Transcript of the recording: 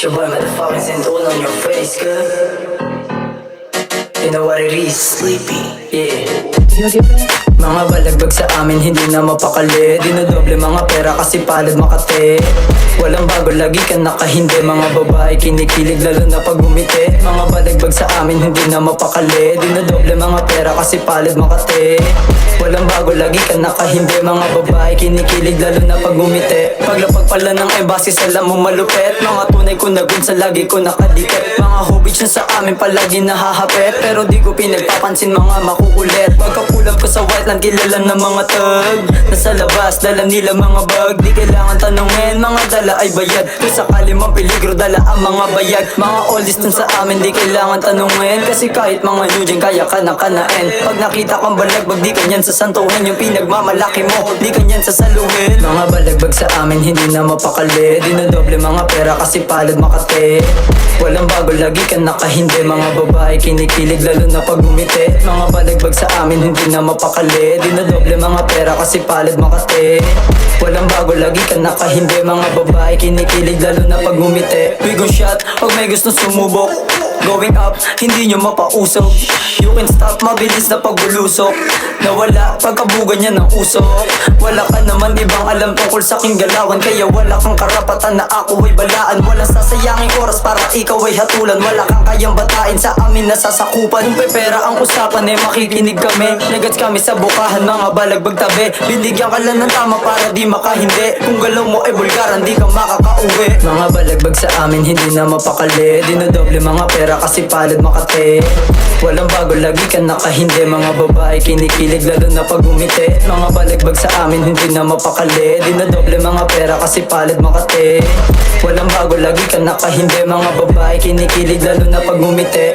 your boy motherfucking Zenton on your face, girl. You know what it is, sleepy, yeah. Mga balagbag sa amin, hindi na mapakali. Dinodoble mga pera kasi palad Makate. Walang bago, lagi ka nakahindi. Mga babae kinikilig lalo na pag gumiti. Mga balagbag sa amin, hindi na mapakali. Dinodoble mga pera kasi palad Makate. Walang bago, lagi ka nakahindi. Mga babae kinikilig lalo na pag gumiti. Paglapag pala ng embase, alam mo malupet. Mga tunay ko na gun sa lagi ko nakadikit. Mga hobbies na sa amin palagi nahahapet. Pero di ko pinagpapansin mga makukulit. Pagkakulap ko sa Whiteland, kilala ng mga tag. Nasa labas, dala nila mga bag. Di kailangan tanungin, mga dala ay bayad. Kung sakali mang peligro, dala ang mga bayag. Mga oldies dun sa amin, di kailangan tanungin. Kasi kahit mga new gen, kaya ka na kanain. Pag nakita kang balagbag, di kanyan sasantuhin. Yung pinagmamalaki mo, di kanyan sasaluhin. Mga balagbag sa amin, hindi na mapakali. Dinodoble mga pera kasi palad Makate. Walang bago, lagi ka nakahindi. Mga babae kinikilig lalo na pag gumiti. Mga balagbag sa amin, hindi na mapakali. Dinodoble mga pera kasi palad Makate. Walang bago, lagi ka nakahindi. Mga babae kinikilig lalo na pag gumiti. We go shot pag may gusto sumubok. Going up, hindi nyo mapausok. You can stop, mabilis na pagbulusok. Nawala, pagkabugan niya ng usok. Wala ka naman ibang alam tungkol sa aking galawan. Kaya wala kang karapatan na ako ay balaan. Walang sasayanging oras para ikaw ay hatulan. Wala kang kayang batain sa amin nasasakupan. Kung pepera ang usapan makikinig kami. Nagats kami sa bukahan, mga balagbag tabi. Binigyan ka lang ng tama para di makahindi. Kung galaw mo ay bulgaran, di ka makakauwi. Mga balagbag sa amin, hindi na mapakali. Dinodoble mga pera kasi palad Makate. Walang bago, lagi ka nakahindi. Mga babae kinikilig lalo na pag gumiti. Mga balagbag sa amin, hindi na mapakali. Dinodoble mga pera kasi palad Makate. Walang bago, lagi ka nakahindi. Mga babae kinikilig lalo na pag gumiti.